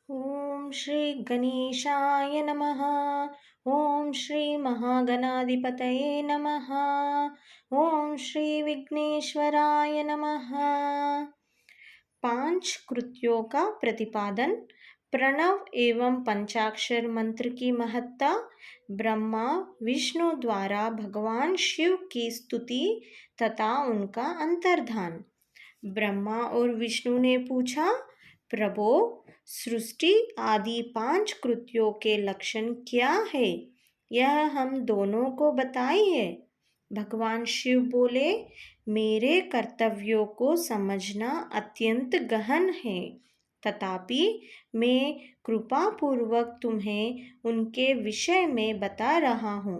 ओम श्री गणेशाय नमः। ओम श्री महागणाधिपतये नमः। ओम श्री विघ्नेश्वराय नमः। पांच कृत्यों का प्रतिपादन। प्रणव एवं पंचाक्षर मंत्र की महत्ता। ब्रह्मा विष्णु द्वारा भगवान शिव की स्तुति तथा उनका अंतर्धान। ब्रह्मा और विष्णु ने पूछा, प्रभो, सृष्टि आदि पांच कृत्यों के लक्षण क्या है? यह हम दोनों को बताइए। भगवान शिव बोले, मेरे कर्तव्यों को समझना अत्यंत गहन है, तथापि मैं कृपा पूर्वक तुम्हें उनके विषय में बता रहा हूँ।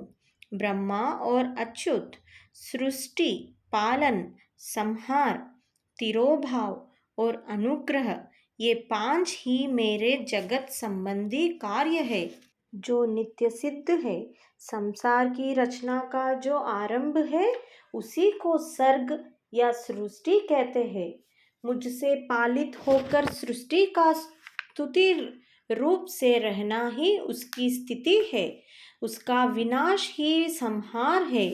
ब्रह्मा और अच्युत, सृष्टि, पालन, संहार, तिरोभाव और अनुग्रह, ये पांच ही मेरे जगत संबंधी कार्य है जो नित्य सिद्ध है। संसार की रचना का जो आरंभ है उसी को सर्ग या सृष्टि कहते हैं। मुझसे पालित होकर सृष्टि का स्तुति रूप से रहना ही उसकी स्थिति है, उसका विनाश ही संहार है।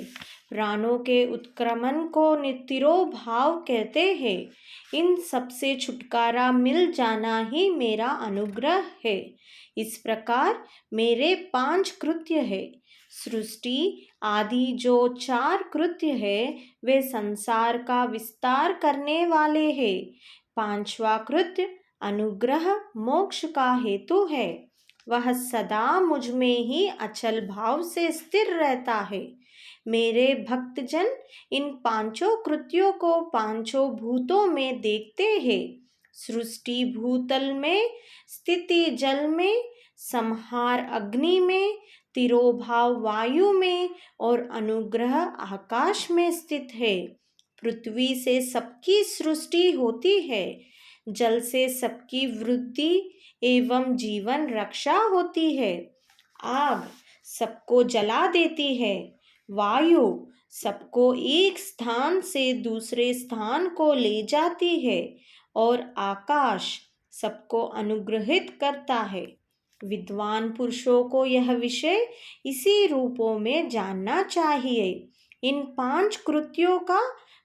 प्राणों के उत्क्रमण को तिरोभाव कहते हैं। इन सब से छुटकारा मिल जाना ही मेरा अनुग्रह है। इस प्रकार मेरे पांच कृत्य है। सृष्टि आदि जो चार कृत्य है वे संसार का विस्तार करने वाले हैं। पांचवा कृत्य अनुग्रह मोक्ष का हेतु है। वह सदा मुझ में ही अचल भाव से स्थिर रहता है। मेरे भक्तजन इन पांचों कृत्यों को पांचों भूतों में देखते हैं। सृष्टि भूतल में, स्थिति जल में, संहार अग्नि में, तिरोभाव वायु में और अनुग्रह आकाश में स्थित है। पृथ्वी से सबकी सृष्टि होती है, जल से सबकी वृद्धि एवं जीवन रक्षा होती है। आग सबको जला देती है, वायु सबको एक स्थान से दूसरे स्थान को ले जाती है और आकाश सबको अनुग्रहित करता है। विद्वान पुरुषों को यह विषय इसी रूपों में जानना चाहिए। इन पांच कृत्यों का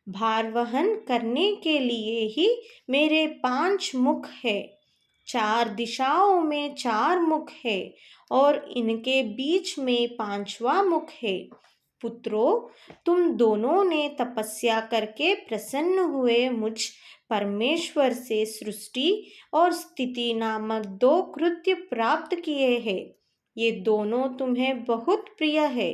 भार वहन करने के लिए ही मेरे पांच मुख है। चार दिशाओं में चार मुख है और इनके बीच में पांचवा मुख है। पुत्रों, तुम दोनों ने तपस्या करके प्रसन्न हुए मुझ परमेश्वर से सृष्टि और स्थिति नामक दो कृत्य प्राप्त किए हैं। ये दोनों तुम्हें बहुत प्रिय है।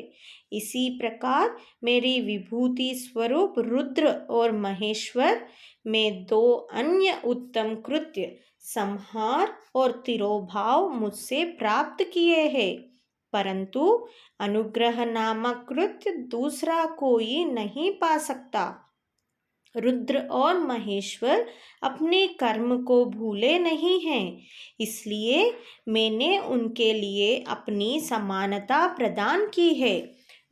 इसी प्रकार मेरी विभूति स्वरूप रुद्र और महेश्वर में दो अन्य उत्तम कृत्य संहार और तिरोभाव मुझसे प्राप्त किए हैं, परंतु अनुग्रह नामक कृत्य दूसरा कोई नहीं पा सकता। रुद्र और महेश्वर अपने कर्म को भूले नहीं हैं, इसलिए मैंने उनके लिए अपनी समानता प्रदान की है।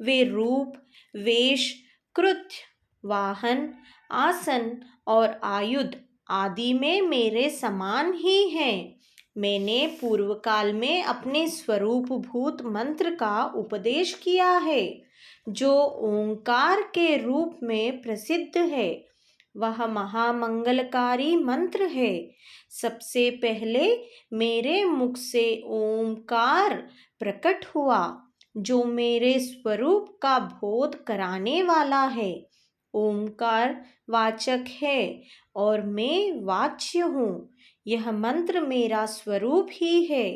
वे रूप, वेश, कृत्य, वाहन, आसन और आयुध आदि में मेरे समान ही हैं। मैंने पूर्व काल में अपने स्वरूप भूत मंत्र का उपदेश किया है, जो ओंकार के रूप में प्रसिद्ध है। वह महामंगलकारी मंत्र है। सबसे पहले मेरे मुख से ओंकार प्रकट हुआ, जो मेरे स्वरूप का बोध कराने वाला है। ओंकार वाचक है और मैं वाच्य हूँ। यह मंत्र मेरा स्वरूप ही है।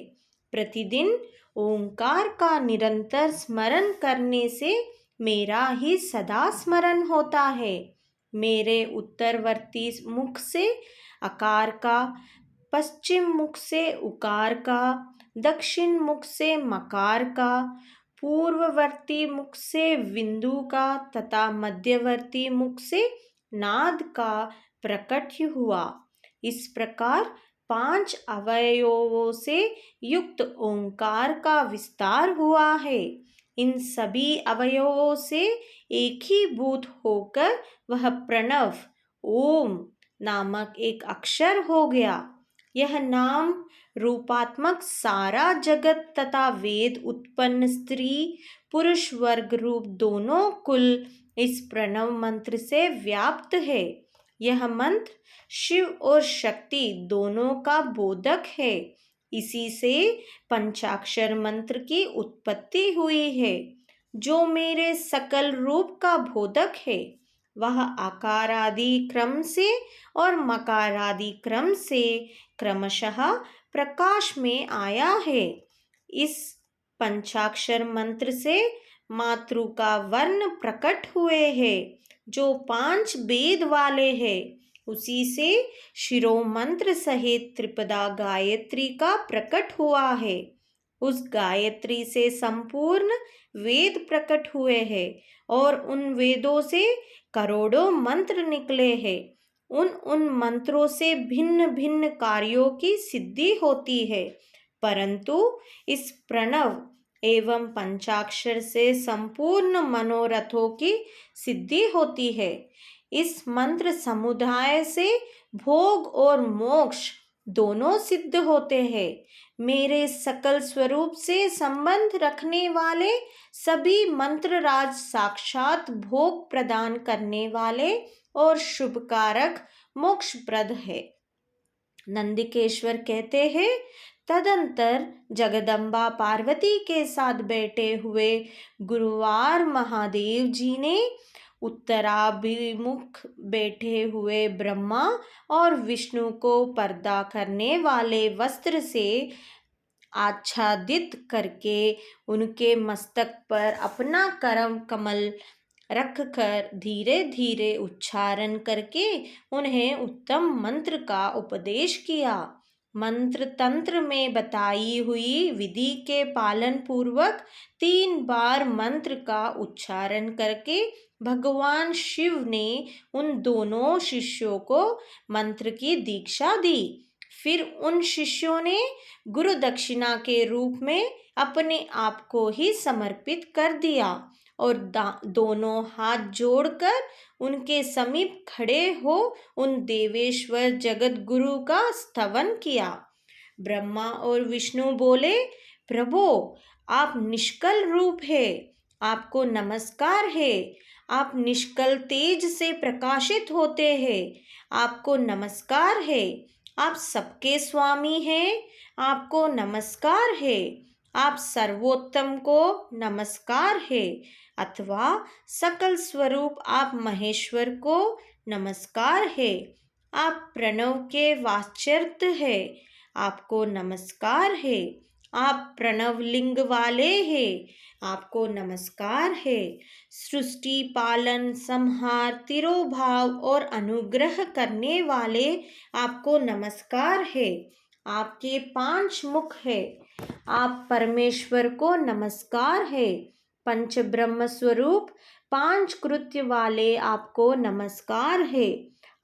प्रतिदिन ओंकार का निरंतर स्मरण करने से मेरा ही सदा स्मरण होता है। मेरे उत्तरवर्ती मुख से अकार का, पश्चिम मुख से उकार का, दक्षिण मुख से मकार का, पूर्ववर्ती मुख से बिंदु का तथा मध्यवर्ती मुख से नाद का प्रकट्य हुआ। इस प्रकार पांच अवयवों से युक्त ओंकार का विस्तार हुआ है। इन सभी अवयवों से एक ही भूत होकर वह प्रणव ओम नामक एक अक्षर हो गया। यह नाम रूपात्मक सारा जगत तथा वेद उत्पन्न स्त्री पुरुष वर्ग रूप दोनों कुल इस प्रणव मंत्र से व्याप्त है। यह मंत्र शिव और शक्ति दोनों का बोधक है। इसी से पंचाक्षर मंत्र की उत्पत्ति हुई है। जो मेरे सकल रूप का बोधक है वह आकार आदि क्रम से और मकार आदि क्रम से क्रमशः प्रकाश में आया है। इस पंचाक्षर मंत्र से मातृ का वर्ण प्रकट हुए हैं जो 5 वेद वाले हैं। उसी से शिरो मंत्र सहित त्रिपदा गायत्री का प्रकट हुआ है। उस गायत्री से संपूर्ण वेद प्रकट हुए हैं और उन वेदों से करोड़ों मंत्र निकले हैं। उन मंत्रों से भिन्न भिन्न कार्यों की सिद्धि होती है, परंतु इस प्रणव एवं पंचाक्षर से संपूर्ण मनोरथों की सिद्धि होती है। इस मंत्र समुदाय से भोग और मोक्ष दोनों सिद्ध होते हैं। मेरे सकल स्वरूप से संबंध रखने वाले सभी मंत्र राज साक्षात भोग प्रदान करने वाले और शुभकारक मोक्षप्रद है। नंदिकेश्वर कहते हैं, तदंतर जगदम्बा पार्वती के साथ बैठे हुए गुरुवार महादेव जी ने उत्तराभिमुख बैठे हुए ब्रह्मा और विष्णु को पर्दा करने वाले वस्त्र से आच्छादित करके उनके मस्तक पर अपना करम कमल रखकर धीरे धीरे उच्चारण करके उन्हें उत्तम मंत्र का उपदेश किया। मंत्र तंत्र में बताई हुई विधि के पालन पूर्वक 3 बार मंत्र का उच्चारण करके भगवान शिव ने उन दोनों शिष्यों को मंत्र की दीक्षा दी। फिर उन शिष्यों ने गुरु दक्षिणा के रूप में अपने आप को ही समर्पित कर दिया और दोनों हाथ जोड़कर उनके समीप खड़े हो उन देवेश्वर जगत गुरु का स्तवन किया। ब्रह्मा और विष्णु बोले, प्रभो आप निष्कल रूप है, आपको नमस्कार है। आप निष्कल तेज से प्रकाशित होते हैं, आपको नमस्कार है। आप सबके स्वामी हैं, आपको नमस्कार है। आप सर्वोत्तम को नमस्कार है, अथवा सकल स्वरूप आप महेश्वर को नमस्कार है। आप प्रणव के वाच्यर्थ है, आपको नमस्कार है। आप प्रणव लिंग वाले हैं, आपको नमस्कार है। सृष्टि पालन संहार तिरोभाव और अनुग्रह करने वाले आपको नमस्कार है। आपके 5 मुख है, आप परमेश्वर को नमस्कार है। पंच ब्रह्म स्वरूप 5 कृत्य वाले आपको नमस्कार है।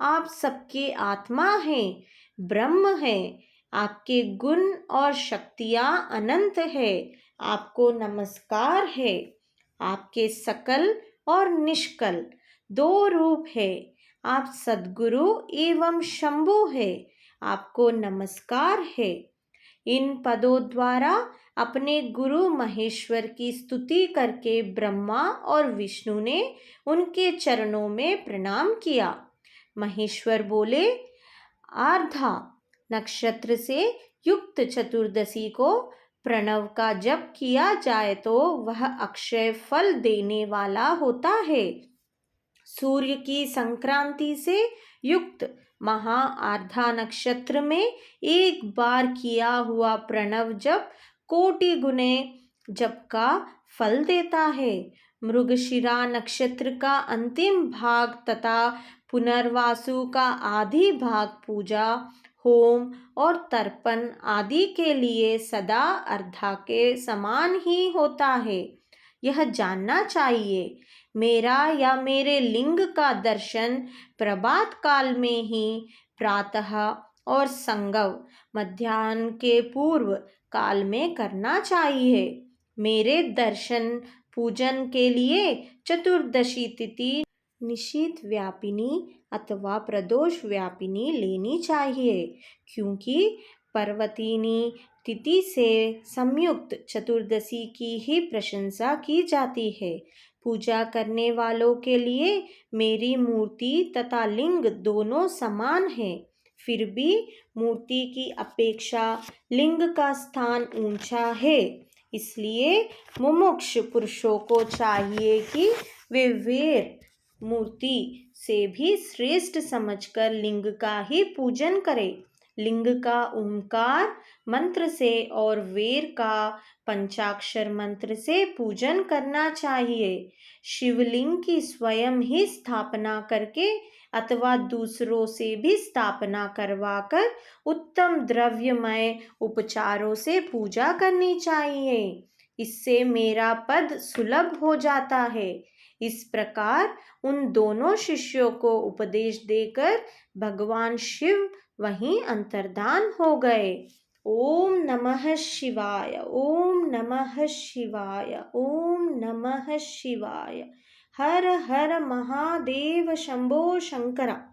आप सबके आत्मा हैं, ब्रह्म है। आपके गुण और शक्तियाँ अनंत है, आपको नमस्कार है। आपके सकल और निष्कल 2 रूप है। आप सद्गुरु एवं शंभु है, आपको नमस्कार है। इन पदों द्वारा अपने गुरु महेश्वर की स्तुति करके ब्रह्मा और विष्णु ने उनके चरणों में प्रणाम किया। महेश्वर बोले, आर्धा नक्षत्र से युक्त चतुर्दशी को प्रणव का जप किया जाए तो वह अक्षय फल देने वाला होता है। सूर्य की संक्रांति से युक्त महा आर्धा नक्षत्र में एक बार किया हुआ प्रणव जप कोटि गुने जप का फल देता है। मृगशिरा नक्षत्र का अंतिम भाग तथा पुनर्वासु का आधी भाग पूजा होम और तर्पण आदि के लिए सदा अर्धा के समान ही होता है। यह जानना चाहिए, मेरा या मेरे लिंग का दर्शन प्रभात काल में ही प्रातः और संगव मध्याह्न के पूर्व काल में करना चाहिए। मेरे दर्शन पूजन के लिए चतुर्दशी तिथि निशित व्यापिनी अथवा प्रदोष व्यापिनी लेनी चाहिए, क्योंकि पर्वतिनी तिथि से संयुक्त चतुर्दशी की ही प्रशंसा की जाती है। पूजा करने वालों के लिए मेरी मूर्ति तथा लिंग दोनों समान है, फिर भी मूर्ति की अपेक्षा लिंग का स्थान ऊंचा है। इसलिए मुमुक्ष पुरुषों को चाहिए कि वे वेर मूर्ति से भी श्रेष्ठ समझकर लिंग का ही पूजन करें। लिंग का ओंकार मंत्र से और वेर का पंचाक्षर मंत्र से पूजन करना चाहिए। शिवलिंग की स्वयं ही स्थापना करके अथवा दूसरों से भी स्थापना करवाकर उत्तम द्रव्यमय उपचारों से पूजा करनी चाहिए। इससे मेरा पद सुलभ हो जाता है। इस प्रकार उन दोनों शिष्यों को उपदेश देकर भगवान शिव वहीं अंतर्धान हो गए। ओम नमः शिवाय, ओम नमः शिवाय, ओम नमः शिवाय। हर हर महादेव शंभो शंकरा।